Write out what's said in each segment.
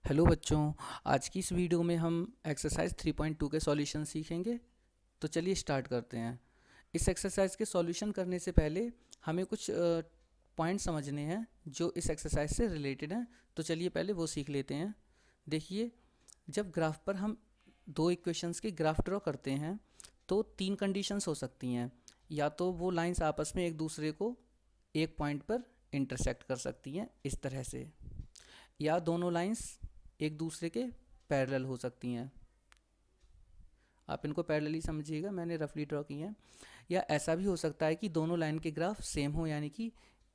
Hello बच्चों, आज की इस वीडियो में हम एक्सरसाइज 3.2 के सॉल्यूशन सीखेंगे। तो चलिए स्टार्ट करते हैं। इस एक्सरसाइज के सॉल्यूशन करने से पहले हमें कुछ पॉइंट समझने हैं जो इस एक्सरसाइज से रिलेटेड हैं। तो चलिए पहले वो सीख लेते हैं। देखिए, जब ग्राफ पर हम दो इक्वेशंस के ग्राफ ड्रॉ करते हैं तो तीन कंडीशंस हो सकती हैं। या तो वो लाइंस आपस में एक दूसरे को एक पॉइंट पर इंटरसेक्ट कर सकती हैं इस तरह से, या दोनों लाइंस एक दूसरे के पैरेलल हो सकती हैं। आप इनको पैरेलली समझिएगा, मैंने रफली ड्रॉ की हैं। या ऐसा भी हो सकता है कि दोनों लाइन के ग्राफ सेम हो, यानी कि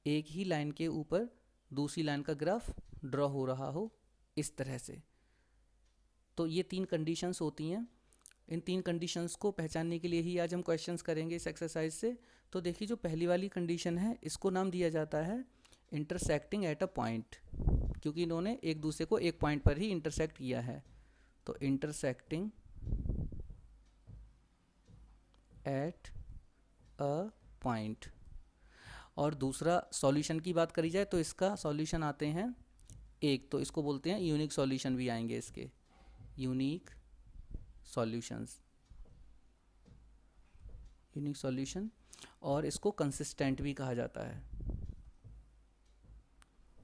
एक ही लाइन के ऊपर दूसरी लाइन का ग्राफ ड्रॉ हो रहा हो इस तरह से। तो ये तीन कंडीशंस होती हैं। इन तीन कंडीशंस को पहचानने के लिए ही आज हम क्वेश्चंस करेंगे इस एक्सरसाइज से। तो देखिए, जो पहली वाली कंडीशन है इसको नाम दिया जाता है इंटरसेक्टिंग एट अ पॉइंट, क्योंकि इन्होंने एक दूसरे को एक पॉइंट पर ही इंटरसेक्ट किया है। तो इंटरसेक्टिंग एट अ पॉइंट। और दूसरा सॉल्यूशन की बात करी जाए तो इसका सॉल्यूशन आते हैं एक, तो इसको बोलते हैं यूनिक सॉल्यूशन भी आएंगे इसके, यूनिक सॉल्यूशंस, यूनिक सॉल्यूशन। और इसको कंसिस्टेंट भी कहा जाता है।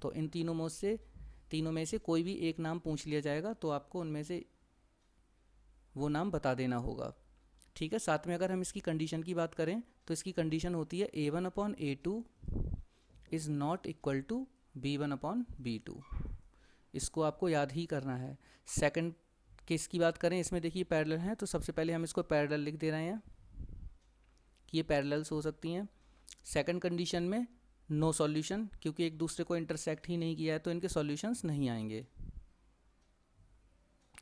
तो इन तीनों में से कोई भी एक नाम पूछ लिया जाएगा तो आपको उनमें से वो नाम बता देना होगा। ठीक है। साथ में अगर हम इसकी कंडीशन की बात करें तो इसकी कंडीशन होती है A1/A2 is not equal to B1/B2। इसको आपको याद ही करना है। सेकंड केस की बात करें, इसमें देखिए पैरेलल हैं, तो सबसे पहले हम इसको पैरेलल लिख दे रहे हैं कि ये पैरेलल्स हो सकती हैं। सेकंड कंडीशन में नो सॉल्यूशन, क्योंकि एक दूसरे को इंटरसेक्ट ही नहीं किया है तो इनके सॉल्यूशंस नहीं आएंगे,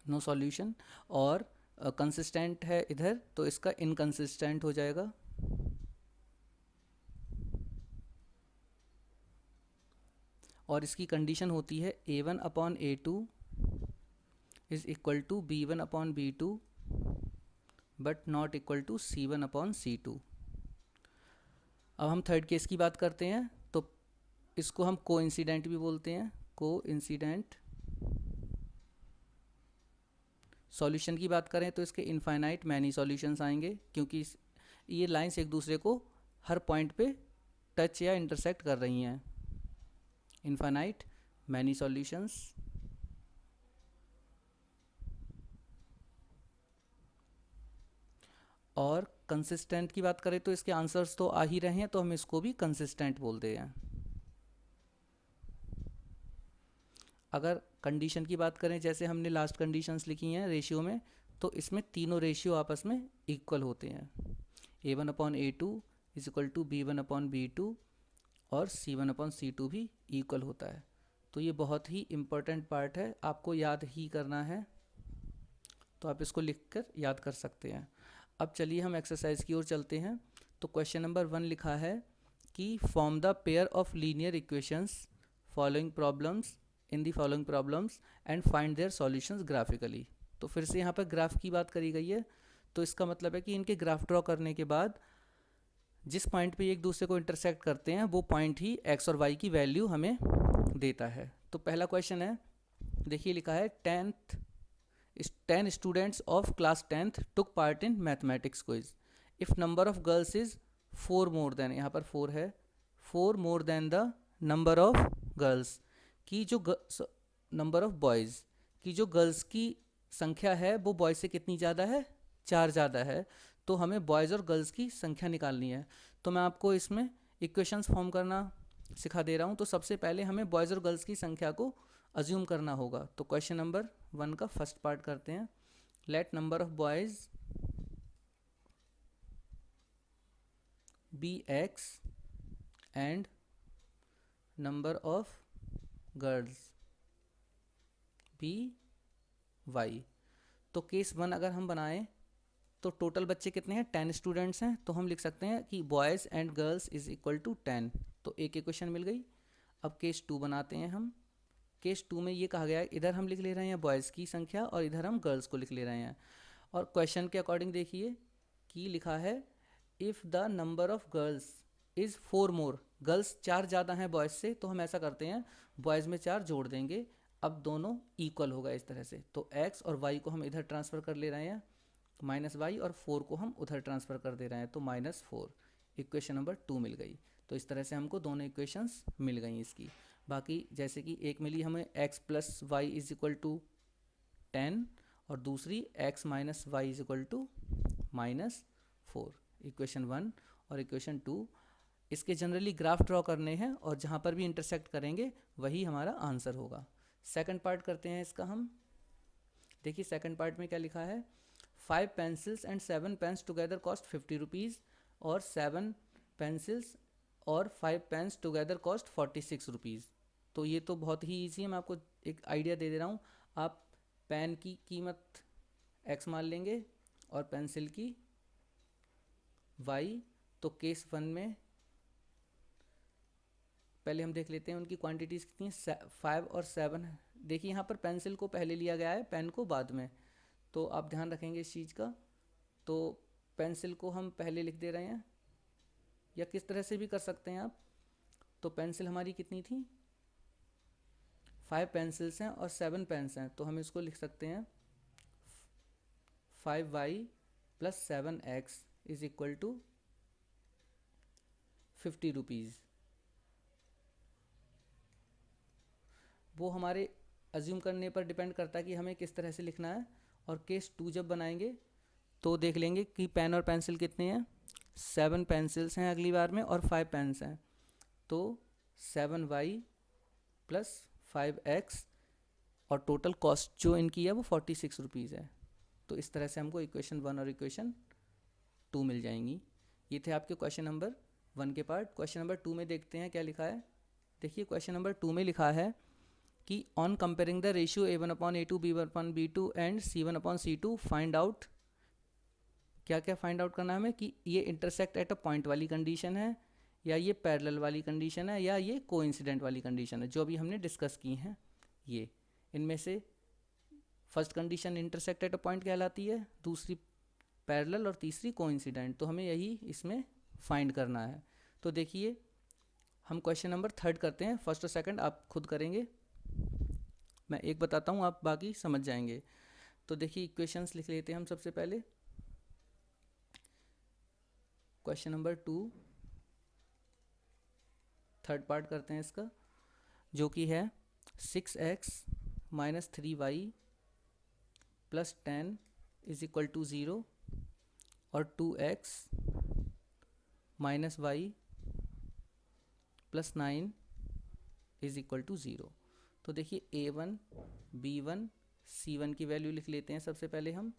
नो सॉल्यूशन। और कंसिस्टेंट है इधर तो इसका इनकंसिस्टेंट हो जाएगा। और इसकी कंडीशन होती है A1/A2 is equal to B1/B2 but not equal to C1/C2। अब हम थर्ड केस की बात करते हैं, तो इसको हम कोइंसिडेंट भी बोलते हैं। कोइंसिडेंट सॉल्यूशन की बात करें तो इसके इनफाइनाइट मैनी सॉल्यूशंस आएंगे, क्योंकि ये लाइंस एक दूसरे को हर पॉइंट पे टच या इंटरसेक्ट कर रही हैं। Infinite many solutions. और कंसिस्टेंट की बात करें तो इसके आंसर्स तो आ ही रहे हैं, तो हम इसको भी कंसिस्टेंट बोलते हैं। अगर कंडीशन की बात करें, जैसे हमने लास्ट कंडीशंस लिखी हैं रेशियो में, तो इसमें तीनों रेशियो आपस में इक्वल होते हैं। A1/A2 is equal to B1/B2 और C1/C2 भी इक्वल होता है। तो ये बहुत ही इम्पोर्टेंट पार्ट है, आपको याद ही करना है। तो आप इसको लिख कर याद कर सकते हैं। अब चलिए हम एक्सरसाइज की ओर चलते हैं। तो क्वेश्चन नंबर 1 लिखा है कि form the pair of linear equations following problems in the following problems and find their solutions graphically. तो फिर से यहाँ पर ग्राफ की बात करी गई है, तो इसका मतलब है कि इनके ग्राफ ड्रॉ करने के बाद जिस पॉइंट पे एक दूसरे को इंटरसेक्ट करते हैं वो पॉइंट ही एक्स और वाई की वैल्यू हमें देता है। तो पहला क्वेश्चन है, देखिए लिखा है 10 students of class 10th took part in mathematics quiz. If number of girls is 4 more than, यहाँ पर 4 है, 4 more than the number of girls की जो नंबर ऑफ बॉयज़ की जो गर्ल्स की संख्या है वो बॉयज़ से कितनी ज़्यादा है, 4 ज़्यादा है। तो हमें बॉयज़ और गर्ल्स की संख्या निकालनी है। तो मैं आपको इसमें इक्वेशंस फॉर्म करना सिखा दे रहा हूँ। तो सबसे पहले हमें बॉयज़ और गर्ल्स की संख्या को अज्यूम करना होगा। तो क्वेश्चन नंबर 1 का फर्स्ट पार्ट करते हैं। Let number of boys be X and number of girls be Y. तो केस 1 अगर हम बनाएं तो टोटल बच्चे कितने हैं, 10 स्टूडेंट्स हैं। तो हम लिख सकते हैं कि boys and girls is equal to 10। तो एक इक्वेशन मिल गई। अब केस 2 बनाते हैं हम। केस 2 में ये कहा गया है, इधर हम लिख ले रहे हैं बॉयज़ की संख्या और इधर हम गर्ल्स को लिख ले रहे हैं। और क्वेश्चन के अकॉर्डिंग देखिए कि लिखा है if the number of girls is 4 more, girls 4 ज़्यादा हैं बॉयज़ से, तो हम ऐसा करते हैं बॉयज़ में 4 जोड़ देंगे। अब दोनों इक्वल होगा इस तरह से, तो x और y को हम इधर ट्रांसफ़र कर ले रहे हैं माइनस वाई, और 4 को हम उधर ट्रांसफ़र कर दे रहे हैं तो -4। इक्वेशन नंबर 2 मिल गई। तो इस तरह से हमको दोनों इक्वेशंस मिल गई इसकी। बाकी जैसे कि एक मिली हमें x plus Y is equal to 10 और दूसरी x minus Y is equal to -4, equation 1 और इक्वेशन 2। इसके जनरली ग्राफ ड्रॉ करने हैं और जहाँ पर भी इंटरसेक्ट करेंगे वही हमारा आंसर होगा। सेकंड पार्ट करते हैं इसका हम। देखिए सेकंड पार्ट में क्या लिखा है, 5 pencils and 7 pens together cost 50 rupees, और 7 पेंसिल्स और 5 पेन्स टुगेदर कॉस्ट 46 रुपीज़। तो ये तो बहुत ही ईजी है, मैं आपको एक आइडिया दे रहा हूँ। आप पेन की कीमत x मान लेंगे और पेंसिल की y। तो केस 1 में पहले हम देख लेते हैं उनकी क्वांटिटीज़ कितनी है, 5 और 7 है। देखिए यहाँ पर पेंसिल को पहले लिया गया है, पेन को बाद में, तो आप ध्यान रखेंगे इस चीज़ का। तो पेंसिल को हम पहले लिख दे रहे हैं, या किस तरह से भी कर सकते हैं आप। तो पेंसिल हमारी कितनी थी, 5 पेंसिल्स हैं और 7 पेन्स हैं, तो हम इसको लिख सकते हैं 5y plus 7x is equal to 50 rupees. वो हमारे अज्यूम करने पर डिपेंड करता है कि हमें किस तरह से लिखना है। और केस 2 जब बनाएंगे तो देख लेंगे कि पेन और पेंसिल कितने हैं, 7 पेंसिल्स हैं अगली बार में और 5 पेन्स हैं, तो 7y प्लस 5x, और टोटल कॉस्ट जो इनकी है वो 46 रुपीज़ है। तो इस तरह से हमको इक्वेशन 1 और इक्वेशन 2 मिल जाएंगी। ये थे आपके क्वेश्चन नंबर 1 के पार्ट। क्वेश्चन नंबर 2 में देखते हैं क्या लिखा है। देखिए क्वेश्चन नंबर 2 में लिखा है कि on comparing the ratio a1/a2 b1/b2 and c1/c2 find out. क्या क्या फाइंड आउट करना है हमें, कि ये इंटरसेक्ट एट अ पॉइंट वाली कंडीशन है, या ये पैरेलल वाली कंडीशन है, या ये कोइंसिडेंट वाली कंडीशन है, जो अभी हमने डिस्कस की हैं। ये इनमें से first condition intersect at a point कहलाती है, दूसरी पैरेलल और तीसरी कोइंसिडेंट। तो हमें यही इसमें फाइंड करना है। तो देखिए हम क्वेश्चन नंबर 3 करते हैं, फर्स्ट और सेकंड आप खुद करेंगे, मैं एक बताता हूँ आप बाकी समझ जाएंगे। तो देखिए इक्वेशंस लिख लेते हैं हम सबसे पहले। क्वेश्चन नंबर 2 थर्ड पार्ट करते हैं इसका, जो कि है 6x minus 3y plus 10 is equal to 0, और 2x minus Y plus 9 is equal to 0। तो देखिए a1 b1 c1 की वैल्यू लिख लेते हैं सबसे पहले हम,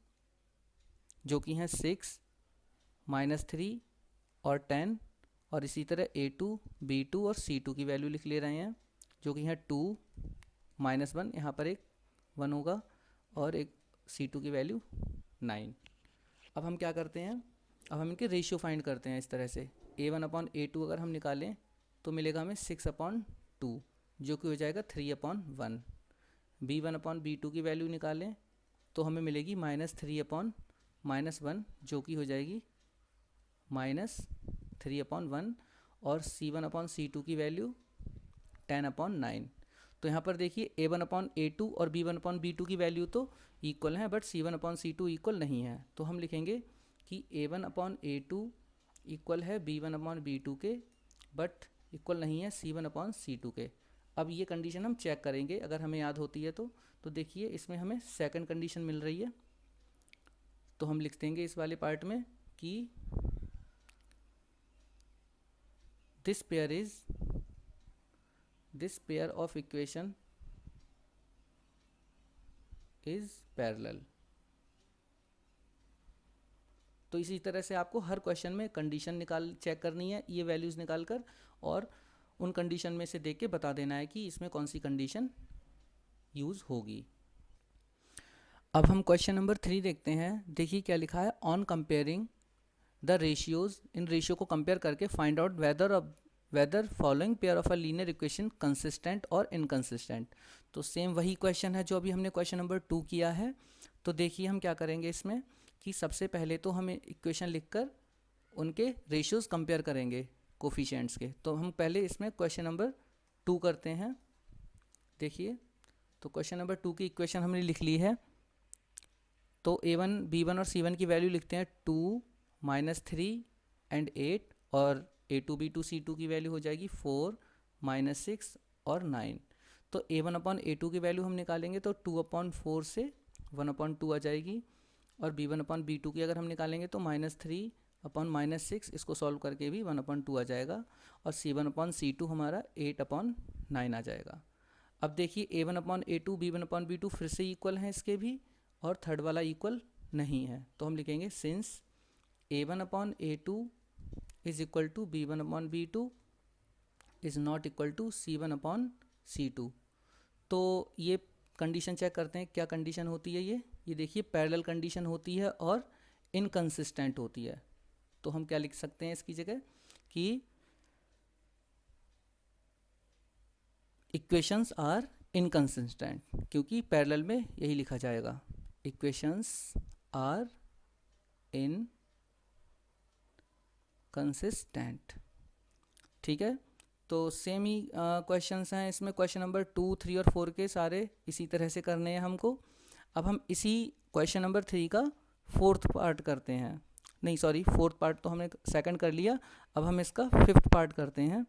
जो कि हैं 6 माइनस 3 और 10, और इसी तरह a2 b2 और c2 की वैल्यू लिख ले रहे हैं, जो कि है 2 माइनस 1, यहाँ पर एक 1 होगा, और एक c2 की वैल्यू 9। अब हम क्या करते हैं, अब हम इनके रेशियो फाइंड करते हैं इस तरह से। a1/a2 अगर हम निकालें तो मिलेगा हमें 6/2, जो कि हो जाएगा 3/1। b1/b2 की वैल्यू निकालें तो हमें मिलेगी -3/-1, जो कि हो जाएगी -3/1, और c1/c2 की वैल्यू 10/9। तो यहाँ पर देखिए a1/a2 और b1/b2 की वैल्यू तो इक्वल हैं, बट c1/c2 इक्वल नहीं है। तो हम लिखेंगे कि a1/a2 इक्वल है b1/b2 के, बट इक्वल नहीं है c1/c2 के। अब ये कंडीशन हम चेक करेंगे अगर हमें याद होती है तो देखिए इसमें हमें सेकंड कंडीशन मिल रही है, तो हम लिख देंगे इस वाले पार्ट में कि this pair of equation is parallel. तो इसी तरह से आपको हर क्वेश्चन में कंडीशन चेक करनी है, ये वैल्यूज़ निकाल कर, और उन कंडीशन में से देख के बता देना है कि इसमें कौन सी कंडीशन यूज़ होगी। अब हम क्वेश्चन नंबर 3 देखते हैं। देखिए क्या लिखा है, on comparing the ratios, in ratio को कंपेयर करके find out whether following pair of a linear equation consistent और इनकंसिस्टेंट। तो सेम वही क्वेश्चन है जो अभी हमने क्वेश्चन नंबर 2 किया है। तो देखिए हम क्या करेंगे इसमें, कि सबसे पहले तो हमें इक्वेशन लिखकर उनके रेशियोज़ कंपेयर करेंगे कोफिशिएंट्स के। तो हम पहले इसमें क्वेश्चन नंबर 2 करते हैं। देखिए तो क्वेश्चन नंबर 2 की इक्वेशन हमने लिख ली है। तो A1 B1 और C1 की वैल्यू लिखते हैं 2 -3 एंड 8, और A2 B2 C2 की वैल्यू हो जाएगी 4 -6 और 9। तो A1/A2 की वैल्यू हम निकालेंगे तो 2/4 से 1/2 आ जाएगी, और B1/B2 की अगर हम निकालेंगे तो -3/-6, इसको सॉल्व करके भी 1/2 आ जाएगा, और C1/C2 हमारा 8/9 आ जाएगा। अब देखिए A1/A2 B1/B2 फिर से इक्वल हैं इसके भी, और थर्ड वाला इक्वल नहीं है, तो हम लिखेंगे since A1/A2 is equal to B1/B2 is not equal to C1/C2। तो ये कंडीशन चेक करते हैं क्या कंडीशन होती है। ये देखिए पैरेलल कंडीशन होती है और इनकंसिस्टेंट होती है। तो हम क्या लिख सकते हैं इसकी जगह कि इक्वेशंस आर इनकंसिस्टेंट, क्योंकि पैरेलल में यही लिखा जाएगा, इक्वेशंस आर इनकंसिस्टेंट। ठीक है, तो सेम ही क्वेश्चंस हैं इसमें। क्वेश्चन नंबर 2, 3 और 4 के सारे इसी तरह से करने हैं हमको। अब हम इसी क्वेश्चन नंबर 3 का फोर्थ पार्ट करते हैं। नहीं सॉरी, फोर्थ पार्ट तो हमने सेकंड कर लिया, अब हम इसका फिफ्थ पार्ट करते हैं।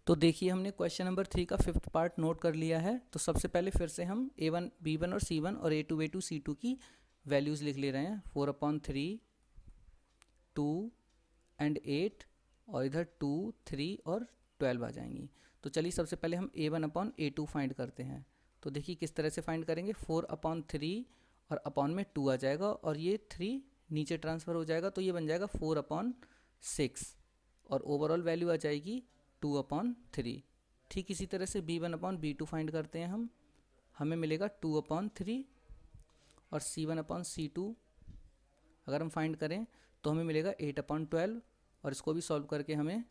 तो देखिए हमने क्वेश्चन नंबर 3 का फिफ्थ पार्ट नोट कर लिया है। तो सबसे पहले फिर से हम A1 B1 और C1 और A2 B2 C2 की वैल्यूज़ लिख ले रहे हैं। 4/3, 2 एंड 8, और इधर 2, 3 और 12 आ जाएंगी। तो चलिए सबसे पहले हम A1/A2 फाइंड करते हैं। तो देखिए किस तरह से फाइंड करेंगे, 4/3 और अपॉन में 2 आ जाएगा, और ये 3 नीचे ट्रांसफ़र हो जाएगा, तो ये बन जाएगा 4/6, और ओवरऑल वैल्यू आ जाएगी 2/3। ठीक इसी तरह से B1/B2 फाइंड करते हैं हम, हमें मिलेगा 2/3, और C1/C2 अगर हम फाइंड करें तो हमें मिलेगा 8/12, और इसको भी सॉल्व करके हमें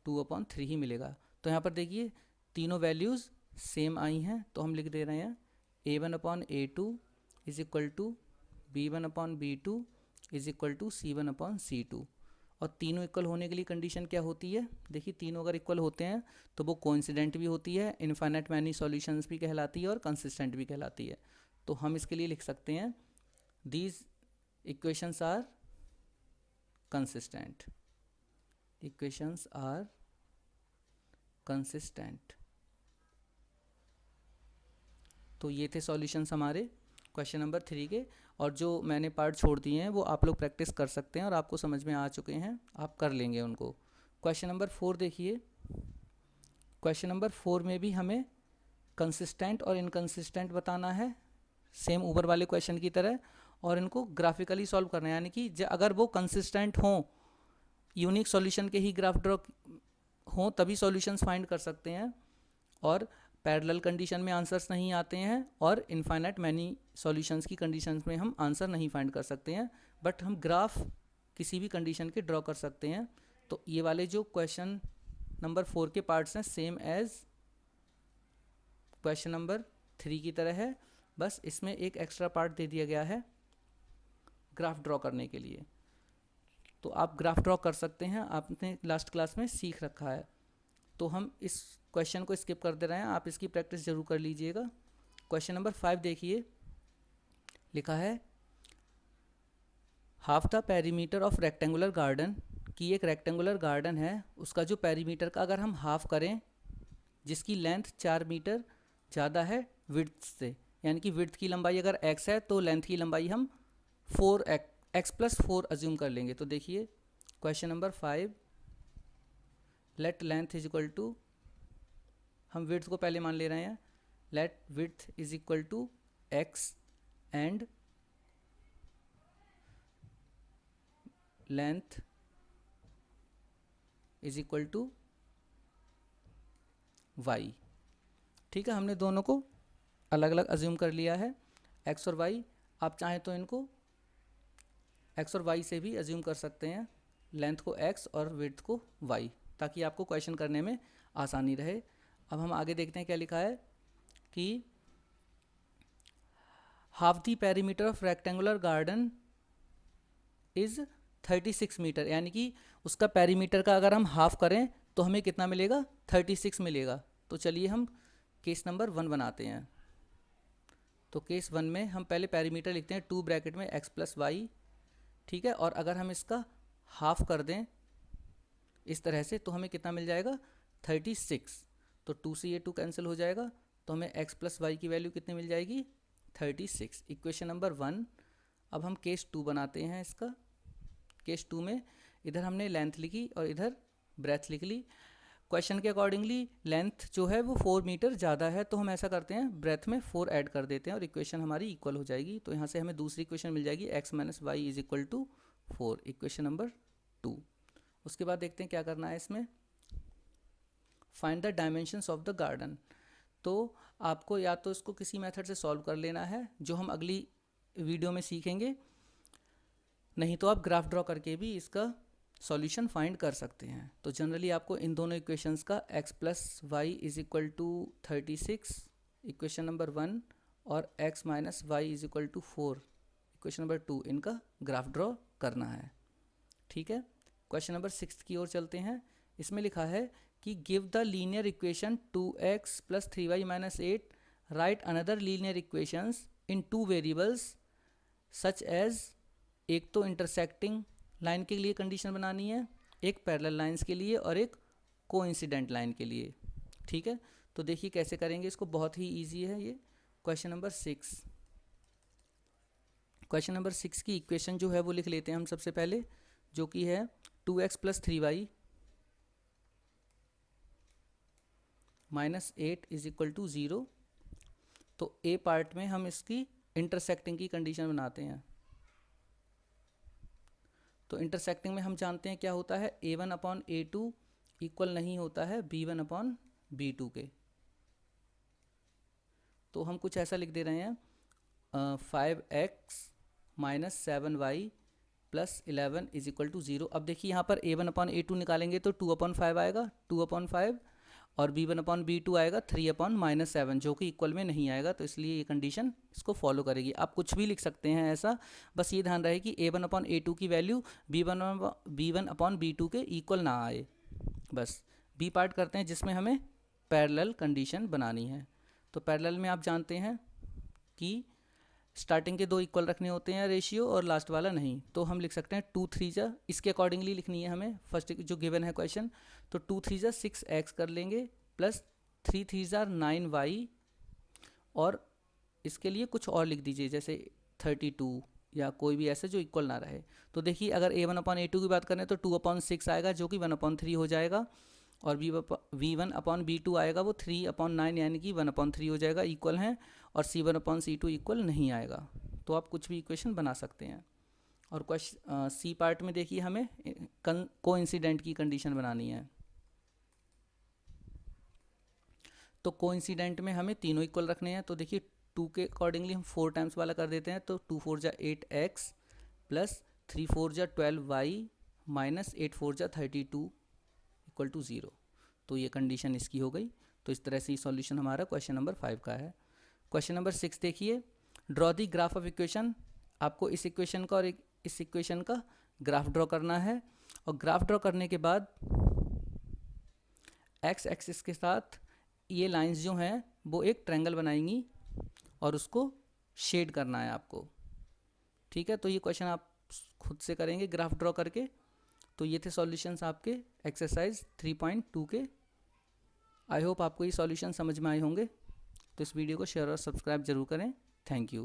2/3 ही मिलेगा। तो यहाँ पर देखिए तीनों वैल्यूज़ सेम आई हैं, तो हम लिख दे रहे हैं A1/A2 is equal to B1/B2 is equal to C1/C2। और तीनों इक्वल होने के लिए कंडीशन क्या होती है, देखिए तीनों अगर इक्वल होते हैं तो वो कोइंसिडेंट भी होती है, इनफाइनाइट मैनी सॉल्यूशंस भी कहलाती है, और कंसिस्टेंट भी कहलाती है। तो हम इसके लिए लिख सकते हैं these equations are consistent, equations are consistent. तो ये थे सॉल्यूशंस हमारे क्वेश्चन नंबर 3 के, और जो मैंने पार्ट छोड़ दिए हैं वो आप लोग प्रैक्टिस कर सकते हैं, और आपको समझ में आ चुके हैं, आप कर लेंगे उनको। क्वेश्चन नंबर 4 देखिए, क्वेश्चन नंबर 4 में भी हमें कंसिस्टेंट और इनकंसिस्टेंट बताना है, सेम ऊपर वाले क्वेश्चन की तरह, और इनको ग्राफिकली सॉल्व करना है, यानी कि अगर वो कंसिस्टेंट हों, यूनिक सॉल्यूशन के ही ग्राफ ड्रॉ हों, तभी सॉल्यूशंस फाइंड कर सकते हैं, और पैरेलल कंडीशन में आंसर्स नहीं आते हैं, और इनफाइनाइट मैनी सॉल्यूशंस की कंडीशंस में हम आंसर नहीं फाइंड कर सकते हैं, बट हम ग्राफ किसी भी कंडीशन के ड्रॉ कर सकते हैं। तो ये वाले जो क्वेश्चन नंबर 4 के पार्ट्स हैं सेम एज क्वेश्चन नंबर 3 की तरह है, बस इसमें एक एक्स्ट्रा पार्ट दे दिया गया है ग्राफ ड्रॉ करने के लिए। तो आप ग्राफ ड्रॉ कर सकते हैं, आपने लास्ट क्लास में सीख रखा है। तो हम इस क्वेश्चन को स्किप कर दे रहे हैं, आप इसकी प्रैक्टिस जरूर कर लीजिएगा। क्वेश्चन नंबर 5 देखिए, लिखा है half the perimeter of rectangular garden, कि एक रेक्टेंगुलर गार्डन है, उसका जो पेरीमीटर का अगर हम हाफ करें, जिसकी लेंथ 4 मीटर ज़्यादा है विड्थ से, यानी कि विड्थ की लंबाई अगर x है तो लेंथ की लंबाई हम 4x+4 अज्यूम कर लेंगे। तो देखिए question number 5, let length is equal to, हम विड्थ को पहले मान ले रहे हैं, let width is equal to x and length is equal to y। ठीक है, हमने दोनों को अलग अलग अज्यूम कर लिया है, x और y। आप चाहें तो इनको x और y से भी अज्यूम कर सकते हैं, लेंथ को x और विड्थ को y, ताकि आपको क्वेश्चन करने में आसानी रहे। अब हम आगे देखते हैं क्या लिखा है कि half the perimeter of rectangular garden is 36 metre, यानी कि उसका पेरीमीटर का अगर हम हाफ करें तो हमें कितना मिलेगा, 36 मिलेगा। तो चलिए हम केस नंबर 1 बनाते हैं। तो केस 1 में हम पहले पैरामीटर लिखते हैं 2 ब्रैकेट में x प्लस वाई, ठीक है। और अगर हम इसका हाफ कर दें इस तरह से तो हमें कितना मिल जाएगा, 36। तो 2 से ये 2 कैंसिल हो जाएगा, तो हमें x प्लस वाई की वैल्यू कितनी मिल जाएगी, 36। Equation number 1। अब हम केस 2 बनाते हैं इसका। केस 2 में इधर हमने लेंथ लिखी और इधर ब्रेथ लिख ली। क्वेश्चन के अकॉर्डिंगली लेंथ जो है वो 4 मीटर ज़्यादा है, तो हम ऐसा करते हैं ब्रेथ में 4 ऐड कर देते हैं और इक्वेशन हमारी इक्वल हो जाएगी। तो यहाँ से हमें दूसरी इक्वेशन मिल जाएगी x minus Y is equal to 4, equation number 2। उसके बाद देखते हैं क्या करना है इसमें, find the dimensions of the garden. तो आपको या तो इसको किसी मेथड से सॉल्व कर लेना है जो हम अगली वीडियो में सीखेंगे, नहीं तो आप ग्राफ ड्रॉ करके भी इसका सॉल्यूशन फाइंड कर सकते हैं। तो जनरली आपको इन दोनों इक्वेशंस का x plus Y is equal to 36 equation number 1 और x minus Y is equal to 4 equation number 2 इनका ग्राफ ड्रॉ करना है, ठीक है। क्वेश्चन नंबर 6 की ओर चलते हैं। इसमें लिखा है कि give the linear equation 2x plus 3y minus 8, write another linear equations in 2 variables such as, एक तो इंटरसेक्टिंग लाइन के लिए कंडीशन बनानी है, एक पैरेलल लाइंस के लिए और एक कोइंसिडेंट लाइन के लिए, ठीक है। तो देखिए कैसे करेंगे इसको, बहुत ही इजी है ये। क्वेश्चन नंबर 6, क्वेश्चन नंबर 6 की इक्वेशन जो है वो लिख लेते हैं हम सबसे पहले, जो कि है 2x plus 3y minus 8 is equal to 0। तो ए पार्ट में हम इसकी इंटरसेक्टिंग की कंडीशन बनाते हैं। तो इंटरसेक्टिंग में हम जानते हैं क्या होता है, a1 अपॉन a2 इक्वल नहीं होता है b1 अपॉन b2 के। तो हम कुछ ऐसा लिख दे रहे हैं 5x minus 7y plus 11 is equal to 0। अब देखिए यहाँ पर a1 अपॉन a2 निकालेंगे तो 2 अपॉन 5 आएगा, 2 अपॉन 5, और b1 अपॉन b2 आएगा 3 अपॉन माइनस 7, जो कि इक्वल में नहीं आएगा। तो इसलिए ये कंडीशन इसको फॉलो करेगी। आप कुछ भी लिख सकते हैं ऐसा, बस ये ध्यान रहे कि a1 अपॉन a2 की वैल्यू b1 अपॉन b2 के इक्वल ना आए। बस बी पार्ट करते हैं जिसमें हमें पैरेलल कंडीशन बनानी है। तो पैरेलल में आप जानते हैं कि स्टार्टिंग के 2 इक्वल रखने होते हैं रेशियो और लास्ट वाला नहीं। तो हम लिख सकते हैं 2 3 जा, इसके अकॉर्डिंगली लिखनी है हमें फर्स्ट जो गिवन है क्वेश्चन। तो 2 3 जा 6x कर लेंगे प्लस 3 3 जा 9y, और इसके लिए कुछ और लिख दीजिए जैसे 32 या कोई भी ऐसे जो इक्वल ना रहे। तो देखिए अगर a1 अपॉन a2 की बात करें तो 2 अपॉन 6 आएगा जो कि 1 अपॉन 3 हो जाएगा, और v1 अपॉन b2 आएगा वो 3 अपॉन 9 यानी कि 1 अपॉन 3 हो जाएगा, इक्वल हैं। और c1 अपॉन c2 इक्वल नहीं आएगा। तो आप कुछ भी इक्वेशन बना सकते हैं। और क्वेश्चन सी पार्ट में देखिए हमें कोइंसिडेंट की कंडीशन बनानी है। तो कोइंसिडेंट में हमें तीनों इक्वल रखने हैं। तो देखिए 2 के अकॉर्डिंगली हम 4 टाइम्स वाला कर देते हैं। तो 2 4 जा 8x प्लस 3 4 जा 12y माइनस 8 4 जा 32 इक्वल टू 0। तो ये कंडीशन इसकी हो गई। तो इस तरह से ये सॉल्यूशन हमारा क्वेश्चन नंबर 5 का है। क्वेश्चन नंबर 6 देखिए, draw the graph of equation. आपको इस इक्वेशन का और इस इक्वेशन का ग्राफ ड्रॉ करना है, और ग्राफ ड्रॉ करने के बाद एक्स एक्सिस के साथ ये लाइंस जो हैं वो एक ट्रायंगल बनाएंगी और उसको शेड करना है आपको, ठीक है। तो ये क्वेश्चन आप खुद से करेंगे ग्राफ ड्रॉ करके। तो ये थे सॉल्यूशंस आपके एक्सरसाइज 3.2 के। आई होप आपको ये सॉल्यूशन समझ में आए होंगे। तो इस वीडियो को शेयर और सब्सक्राइब जरूर करें। Thank you.